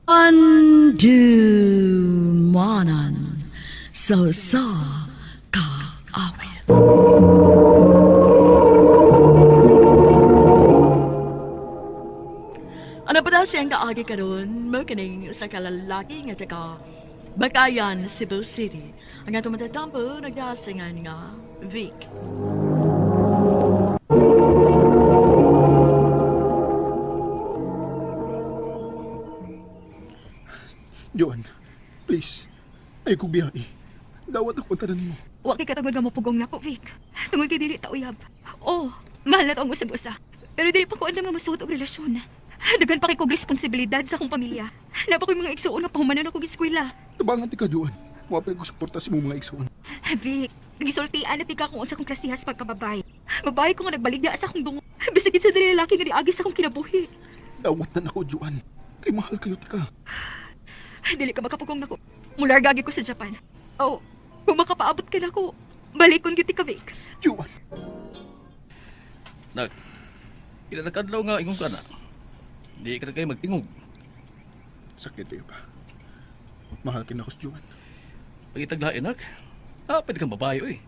Andumanan sa kaawit. Ano pa daw siyang kaagi karon mo kining sa kalalaki nga taga Bakayan, Cebu City. Ang atong matatampo nagdasingan nga Vic. Joan, please. Ay kong biyahe. Dawat ako tanan nimo. Wa kay katagod nga mopugong nako, Vic. Tungod kay dili ta uyab. Oh, mahal na to ang usab-usa. Pero dili pa ko andam nga masuot og relasyon. Dagan pa kay kog responsibilidad sa akong pamilya. Napa ko'y mga igsuon na pahumanan akong eskwela. Tabangan ti ka, Joan. Wapay ko suporta sa mga igsoon. Vic, nagisultian na tika kung unsa kong klasihas pagkababay. Babae ko nga nagbaligya sa akong dungo. Bisag sa dili lalaki nga niagi sa akong kinabuhi. Dawat na nako, Joan. Kay mahal kayo ti ka. Dili ka makapugong nako. Mular gagi ko sa Japan. Oh, kung makapaabot ka nako, balikon gyud ka, Vic. Joan. Nak, kinakadlaw nga ingong ka na. Di ka na kayo magtingog. Sakit kayo pa. Mahal kin ako si Joan. Pagitaglain, nak. Pwede kang babae, eh.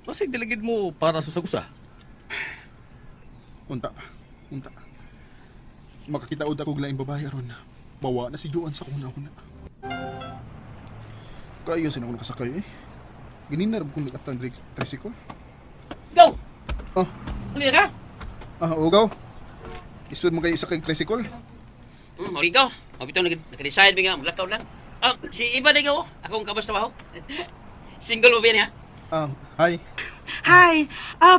Masig diligid mo para sa sagusa. Unta pa. Unta. Makakita ud ako laing babae aron. Bawa na si Joan sa kuna-kuna. Kayo sin ako nakasakay eh. Ginina rin kung nakatang tricycle. Go! Ah, Huli ka? ugaw. Isud mo kayo isa kay tricycle. Okay ka. Mabitaw nag-decide nga, maglakaw lang. Si Iba na ikaw, akong kabas trabaho. Single mo ba yan, ha? Hi. Hi,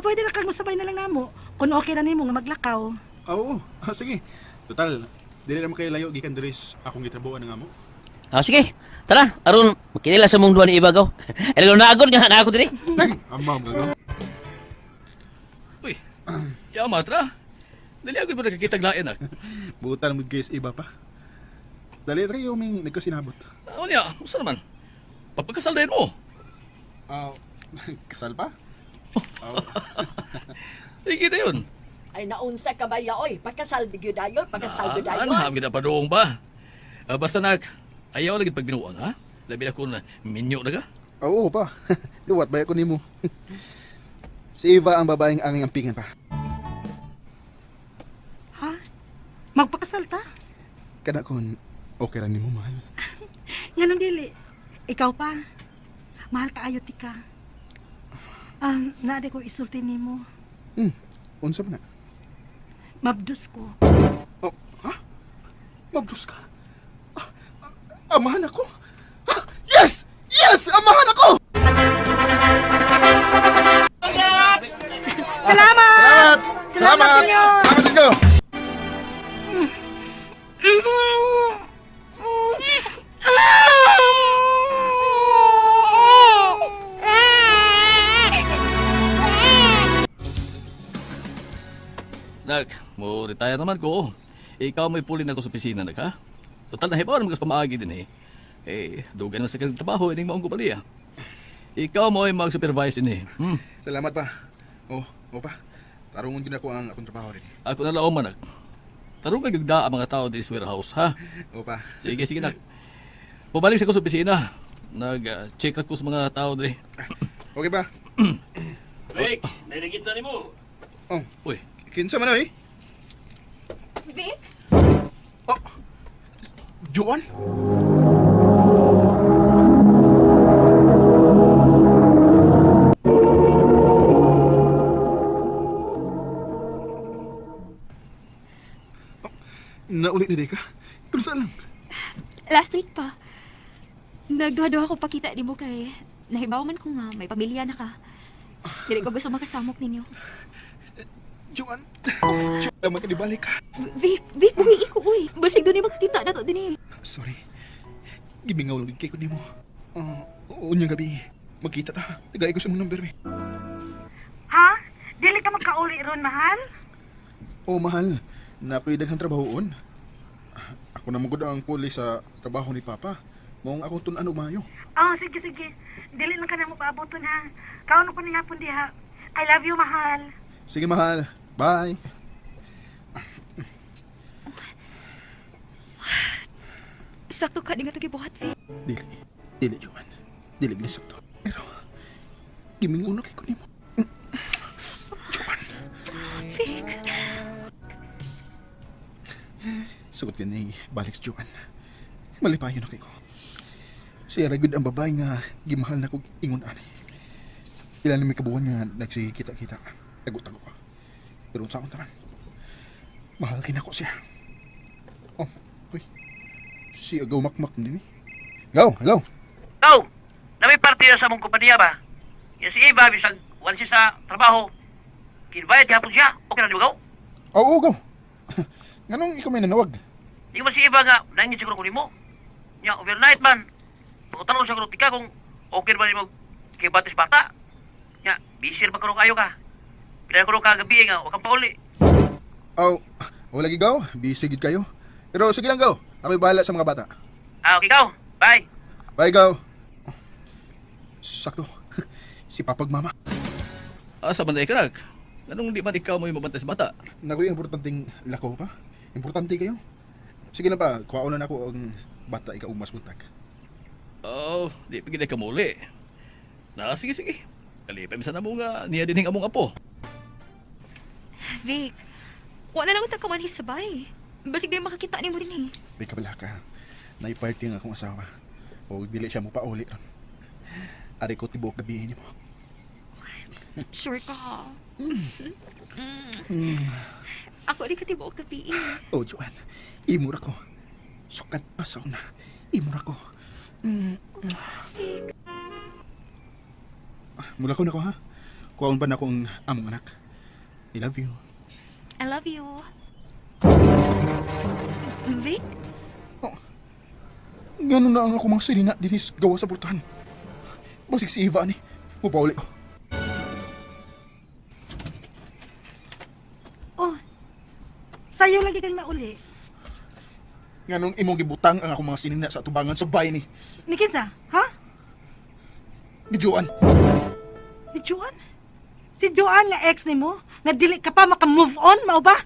pwede na kang masabay na lang namo. Kung okay na nimo nga maglakaw. Oo, sige. Total, dili naman kayo layo gikan diris akong gitrabuhan nga mo. Sige. Tara, aron makinila sa mong duwa ni Iba gaw. Ano na agad nga na ako diri. Amam ka. Uy, yamas ra. Dali agad mo nakikitaglain, nak. Butan mo guys iba pa. Dali rin yung may nagkasinabot. Ano niya? Gusto naman. Papagkasal din mo. Kasal pa? Sige na yun. Ay naunsa ka ba ya oy? Pagkasal bigyo dayon, pagkasal bigyo dayon. Hangin na padoong ba? Basta nak, ayaw lagi pagbinuang, ha? Labi na ko na minyo na ka. Oo pa. Luwat ba ako nimo? Si Eva ang babaeng anging ampingan pa. Ha? Magpakasal ta? Kada kon okay ra nimo mahal. Nganong dili? Ikaw pa. Mahal ka ayo tika. Naade ko isulti nimo. Unsa man na? Mabdus ko. Oh, ha? Mabdus ka? Amahan ako? Yes! Yes! Amahan ako! Salamat! Salamat! Salamat! Salamat din ko! Nak, mo retire naman ko. Ikaw may pulin ako sa opisina, nak, ha? Total na hibaw naman kas pamaagi din, eh. Dugan naman sa kang trabaho, ining maong kupaliya. Ikaw mo ay mag-supervise ini. Salamat pa. Oh pa. Tarungon din ako ang akong trabaho rin. Ako na laong manak. Tarong ka gugda ang mga tao din sa warehouse, ha? O pa. Sige, nak. Pabalik sa ko sa opisina. Nag-check ako sa mga tao din. Okay pa? Rick, nalagita ni mo. Oh, Uy, kinsa man eh? Vic? Oh, Joan? Naulit na ka? Kung saan lang? Last week pa. Nagduha-duha ako pakita ni mo kay nahibaw man ko nga may pamilya na ka. Dili ko gusto makasamok ninyo. Joan, naman ka balik ka. Vic, buhi ko, uy. Basig doon makakita na to din eh. Sorry. Gibingaw lang kay ko ni mo. Unyang gabi, magkita ta. Tigay ko sa mong number, Ha? Dili ka magkauli ron, mahal? Oh, mahal. Nako'y daghang trabahoon. Ako na magod ang puli sa trabaho ni Papa. Maong akong tunan og maayo. Sige. Dili lang ka na mo paaboton, ha? Kaon ko niya pun diha. I love you, mahal. Sige, mahal. Bye. Sakto ka di nga ito gibuhat, Vic. Dili, Joan. Dili gisakto. Pero, giminguno kay ko nimo. Joan. Vic. Sugot ka ni balik si Joan. Malipayon na kay ko. Siya ragod ang babae nga gimahal na kong ingon ani. Ilan may kabuhan nga nagsikita-kita. Tago-tago ka. Pero sa akong tanan, mahal kinako siya. Oh, uy. Si Agaw Makmak din eh. Gaw, hello. Go! Na may partiya sa mong kumpanya ba? Yan si Eva, bisag wala siya sa trabaho. Kinbayad gihapon siya. Okay na di ba, Go? Oo, Gaw. Nganong ikaw may nanawag? Di man si Eva nga, nangin siguro ko nimo. Nya, overnight man. Pagkutanong sa krutika kung okay ba ni mo kay batis bata. Nya, bisir pa kayo ka. Pinaya ko ka gabi nga, wakang pauli. Oh, wala gigaw. Busy gid kayo. Pero sige lang, Gaw. Ako'y bahala sa mga bata. Ah, okay, Go. Bye. Bye, Gaw. Sakto. Si Papag Mama. Asa man ka nag? Anong di man ikaw mo yung mabantay sa bata? Nakoy importanteng lakaw pa. Importante kayo. Sige na pa, kuhaon na ako ang bata ikaw mas buntag. Oh, di pa gina ka muli. Sige. Kalipay sa namo nga niya din ang among apo. Vic, wala na akong takaman hisabay. Basig na makakita ni mo rin eh. May kabala ka. Naiparty ang akong asawa. O dili siya mo pa uli. Ari ko tibok gabihin niyo mo. Sure ka. Ako di ka tibuok gabi eh. Oh, Joan. Imura ko. Sukat pa sa una. Imura ko. Mula ko na ko ha. Kuhaon pa na akong among anak. I love you. I love you. Vic? Ganun na ang ako mga silina dinis gawa sa pultahan. Basig si Eva ni. Mupauli ko. Oh, sayo lagi kang nauli. Nganong imong gibutang ang ako mga sinina sa tubangan sa bahay ni. Ni kinsa, ha? Ni Joan. Ni Joan? Si Joan nga ex ni mo, nga dili ka pa maka-move on, mao ba?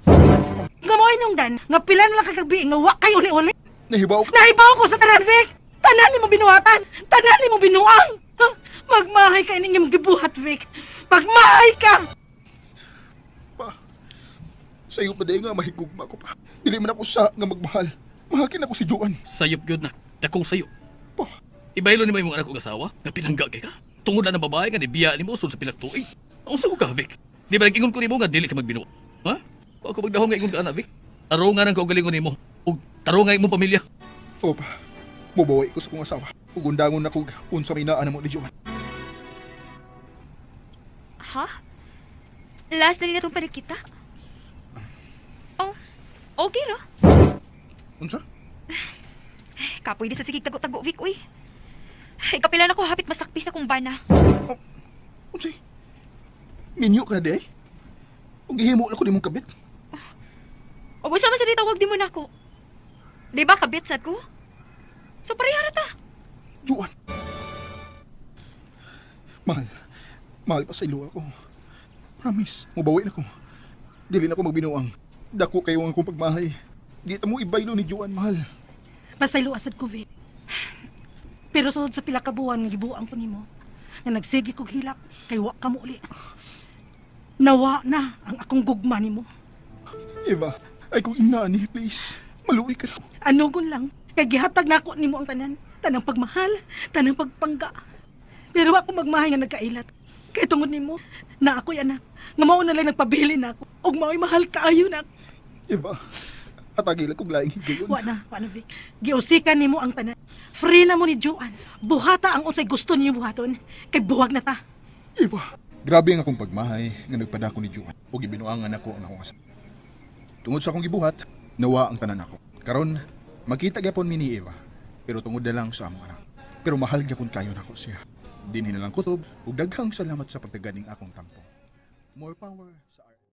Nga mo inungdan, nga pila na lang kagabi, nga wa kayo uli-uli. Nahibaw ko. Nahibaw ko sa tanan, Vic! Tanan ni mo binuhatan! Tanan ni mo binuang! Ha? Magmahay ka inyong gibuhat, Vic! Magmahay ka! Pa, sa'yo pa day nga mahigugma ko pa. Dili man ako sa nga magmahal. Mahakin ako si Joan. Sayop gyud na. Dakong sayo. Pa, Ibaylo ni mo imong anak kong asawa nga pinangga kay ka. Tungod na babae nga nibiya ni mo sa pinagtuig. Ang sa ko ka, Vic. Di ba nag-ingon ko nimo nga dili ka magbinuwa? Ha? Ako magdahom nga ingon ka ana, Vic. Tarungan ang kaugalingon nimo. Ug tarungan imong pamilya. o pa, mubawi ko sa kong asawa. Ugundangon ako unsa may naan mo ni Joan. Ha? Last na rin na itong panikita? Oh, okay ra. Unsa? Kapoy di sa sigig tago-tago, Vic, uy. Ikapilan ako hapit masakpi sa kong bana. Unsay? Minyo ka na di ay? Ug gihimo na ko nimong kabit. O busa man sa di tawag di mo na ako. Di ba kabit sad ko? So pareha na ta. Joan. Mahal. Mahal pa sa ilo ako. Promise, mubawi na ko. Dili na ko magbinuang. Dako kayo ang akong pagmahay. Di ta mo ibaylo ni Joan, mahal. Pasaylo asad ko, Vic. Pero sud sa pila ka buwan nga gibuang ko nimo, nga nagsigi kog hilak kay wa ka mo uli. Nawa na ang akong gugma nimo. Eva, ay kung inani, please. Maluwi ka na. Anugon lang, kay gihatag na ako nimo ang tanan, tanang pagmahal, tanang pagpangga. Pero ako magmahay nga nagkailat. Kay tungod nimo, na ako'y anak, nga mao na lang nagpabili na ako, ug mao'y mahal kaayo na. Eva, atagil kong laing higayon. Wa na, Vic. Giusikan nimo ang tanan. Free na mo ni Joan. Buhata ang unsay gusto niyo buhaton, kay buwag na ta. Eva, grabe ang akong pagmahay nga nagpadako ni Joan. O gibinuangan ako ang akong asawa. Tungod sa akong gibuhat, nawa ang tanan ako. Karon, makita gyapon mi ni Eva, pero tungod na lang sa among anak. Pero mahal gyapon kayo nako siya. Dinhi na lang kutob ug daghang salamat sa pagtaganing akong tampong. More power sa